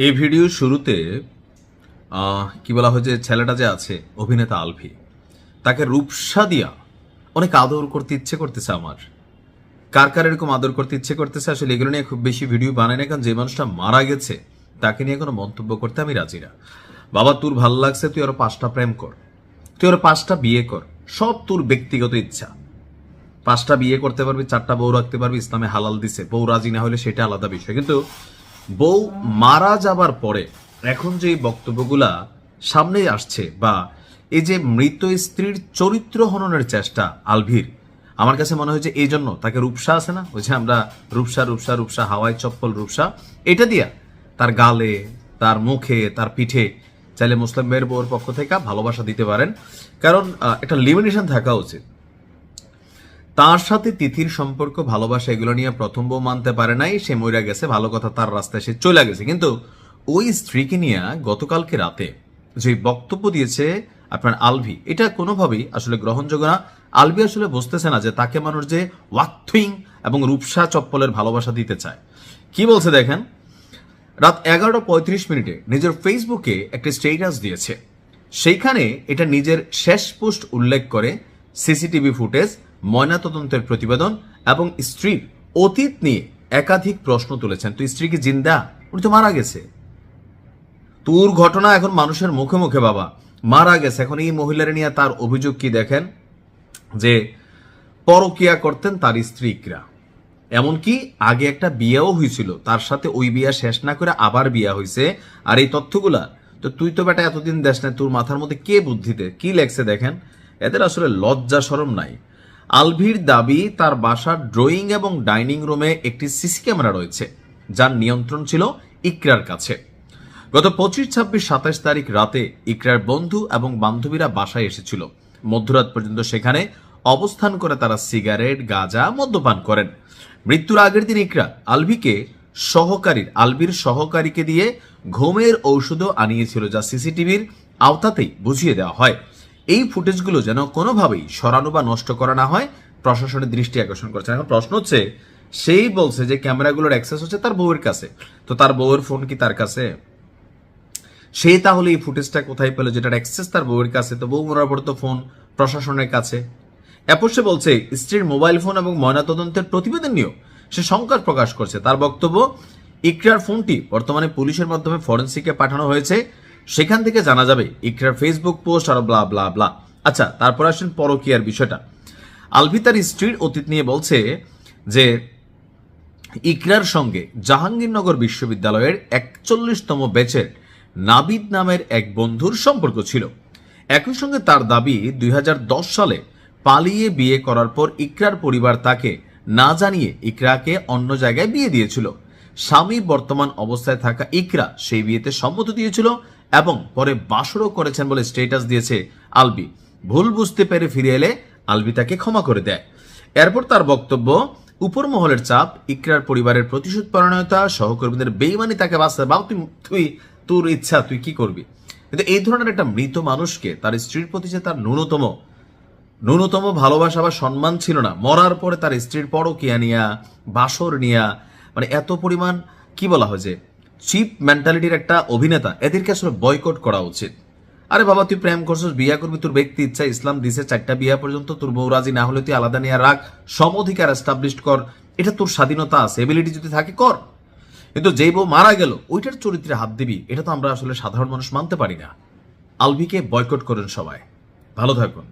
এই ভিডিওর শুরুতে কি বলা হয় যে ছেলেটা যে আছে অভিনেতা আলভি, তাকে রূপসা দিয়া অনেক আদর করতে ইচ্ছে করতেছে আমার। কার কার এরকম আদর করতে ইচ্ছে করতেছে আসলে এগুলো নিয়ে খুব বেশি ভিডিও বানাই না, কারণ যে মানুষটা মারা গেছে তাকে নিয়ে কোনো মন্তব্য করতে আমি রাজি না। বাবা তোর ভাল লাগছে, তুই আরো 5টা প্রেম কর, তুই আরো 5টা বিয়ে কর, সব তোর ব্যক্তিগত ইচ্ছা। 5টা বিয়ে করতে পারবি, 4টা বউ রাখতে পারবি, ইসলামে হালাল দিছে। বউ রাজি না হলে সেটা আলাদা বিষয়, কিন্তু বউ মারা যাবার পরে এখন যে বক্তব্যগুলা সামনে আসছে বা এই যে মৃত স্ত্রীর চরিত্র হননের চেষ্টা আলভির, আমার কাছে মনে হয়েছে এই জন্য তাকে রূপসা আছে না, ওই যে আমরা রূপসা রূপসা রূপসা হাওয়াই চপ্পল রূপসা, এটা দিয়া তার গালে, তার মুখে, তার পিঠে চাইলে মুসলিম মেয়ের বউর পক্ষ থেকে ভালোবাসা দিতে পারেন, কারণ একটা লিমিটেশন থাকা উচিত। তার সাথে তিথির সম্পর্ক, ভালোবাসা এগুলো নিয়ে প্রথম বউ মানতে পারে নাই, সে মইরা গেছে, ভালো কথা, তার রাস্তায় সে চলে গেছে। কিন্তু ওই স্ত্রীকে নিয়ে গতকালকে রাতে যে বক্তব্য দিয়েছে আপনার আলভি, এটা কোনোভাবেই আসলে গ্রহণযোগ্য না। আলভি আসলে বুঝতেছে না যে তাকে মানুষ যে ওয়াকথুইং এবং রূপসা চপ্পলের ভালোবাসা দিতে চায়। কি বলছে দেখেন, রাত 11:35 নিজের ফেসবুকে একটা স্টেটাস দিয়েছে, সেইখানে এটা নিজের শেষ পোস্ট উল্লেখ করে সিসিটিভি ফুটেজ, ময়নাতদন্তের প্রতিবেদন এবং স্ত্রীর অতীত নিয়ে একাধিক প্রশ্ন তুলেছেন। তুই স্ত্রী কি জিন্দা? উনি তো মারা গেছে। তোর ঘটনা এখন মানুষের মুখে মুখে, বাবা মারা গেছে। এখন এই মহিলার নিয়ে তার অভিযোগ কি দেখেন, যে পরকিয়া করতেন তার স্ত্রী ইকরা, এমনকি আগে একটা বিয়েও হয়েছিল তার সাথে, ওই বিয়া শেষ না করে আবার বিয়া হয়েছে। আর এই তথ্যগুলা তো তুই তো বেটা এতদিন দেশ না, তোর মাথার মধ্যে কে বুদ্ধিতে কি লেখছে দেখেন, এদের আসলে লজ্জা শরম নাই। আলভির দাবি তার বাসার ড্রয়িং এবং ডাইনিং রুমে একটি সিসি ক্যামেরা রয়েছে, যার নিয়ন্ত্রণ ছিল ইকরার কাছে। গত 25, 26, 27 তারিখ রাতে ইকরার বন্ধু এবং বান্ধবীরা বাসায় এসেছিল। মধ্যরাত পর্যন্ত সেখানে অবস্থান করে তারা সিগারেট, গাঁজা, মদ্যপান করেন। মৃত্যুর আগের দিন ইকরা আলভির সহকারীকে দিয়ে ঘুমের ঔষধও আনিয়েছিল, যা সিসিটিভির আওতাতেই বুঝিয়ে দেওয়া হয়। এই ফুটেজগুলো যেন কোনোভাবেই সরানো বা নষ্ট করা না হয়, প্রশাসনের দৃষ্টি আকর্ষণ করছে। এখন প্রশ্ন হচ্ছে, সেই বলছে যে ক্যামেরাগুলোর অ্যাক্সেস হচ্ছে তার বউয়ের কাছে, তো তার বউয়ের ফোন কি তার কাছে? সে তাহলে এই ফুটেজটা কোথায় পেল যেটার অ্যাক্সেস তার বউয়ের কাছে? তো বউ মরার পর তো ফোন প্রশাসনের কাছে। এরপর সে বলছে স্ত্রীর মোবাইল ফোন এবং ময়নাতদন্তের প্রতিবেদন নিয়েও সে শঙ্কা প্রকাশ করছে। তার বক্তব্য, ইকরার ফোনটি বর্তমানে পুলিশের মাধ্যমে ফরেন্সিকে পাঠানো হয়েছে, সেখান থেকে জানা যাবে ইকরার ফেসবুক পোস্ট আর ব্লা ব্লা ব্লা। আচ্ছা, তারপর আসেন পরকীয়ার বিষয়টা। আলভি তার স্ত্রীর অতীত নিয়ে বলছে যে ইকরার সঙ্গে জাহাঙ্গীরনগর বিশ্ববিদ্যালয়ের 41তম ব্যাচের নাবিদ নামের এক বন্ধুর সম্পর্ক ছিল। একই সঙ্গে তার দাবি 2010 সালে পালিয়ে বিয়ে করার পর ইকরার পরিবার তাকে না জানিয়ে ইকরাকে অন্য জায়গায় বিয়ে দিয়েছিল। স্বামী বর্তমান অবস্থায় থাকা ইকরা সেই বিয়েতে সম্মতি দিয়েছিল এবং পরে বাসরও করেছেন বলে স্টেটাস দিয়েছে আলভি। ভুল বুঝতে পেরে ফিরে এলে আলভি তাকে ক্ষমা করে দেয়। এরপর তার বক্তব্য, উপর মহলের চাপ, ইকরার পরিবারের প্রতিশোধ পরায়ণতা, সহকর্মীদের বেইমানি তাকে বাঁচতে, বাবা তুই তোর ইচ্ছা, তুই কি করবি? কিন্তু এই ধরনের একটা মৃত মানুষকে তার স্ত্রীর প্রতি যে তার ন্যূনতম ভালোবাসা বা সম্মান ছিল না, মরার পরে তার স্ত্রীর পরকীয়া নিয়া, বাসর নিয়া, মানে এত পরিমাণ কি বলা হয় যে চিপ মেন্টালিটির একটা অভিনেতা, এদেরকে আসলে বয়কট করা উচিত। আরে বাবা, তুই প্রেম করছিস, বিয়া করবি, তোর ব্যক্তি ইচ্ছা, ইসলাম দিছে 4টা বিয়া পর্যন্ত, তোর বউ রাজি না হলে তুই আলাদা নিয়ে রাখ, সম অধিকার এস্টাবলিশ কর, এটা তোর স্বাধীনতা আছে, এবিলিটি যদি থাকে কর। কিন্তু যেই বউ মারা গেল ওইটার চরিত্রে হাত দিবি, এটা তো আমরা আসলে সাধারণ মানুষ মানতে পারি না। আলভিকে বয়কট করুন সবাই। ভালো থাকুন।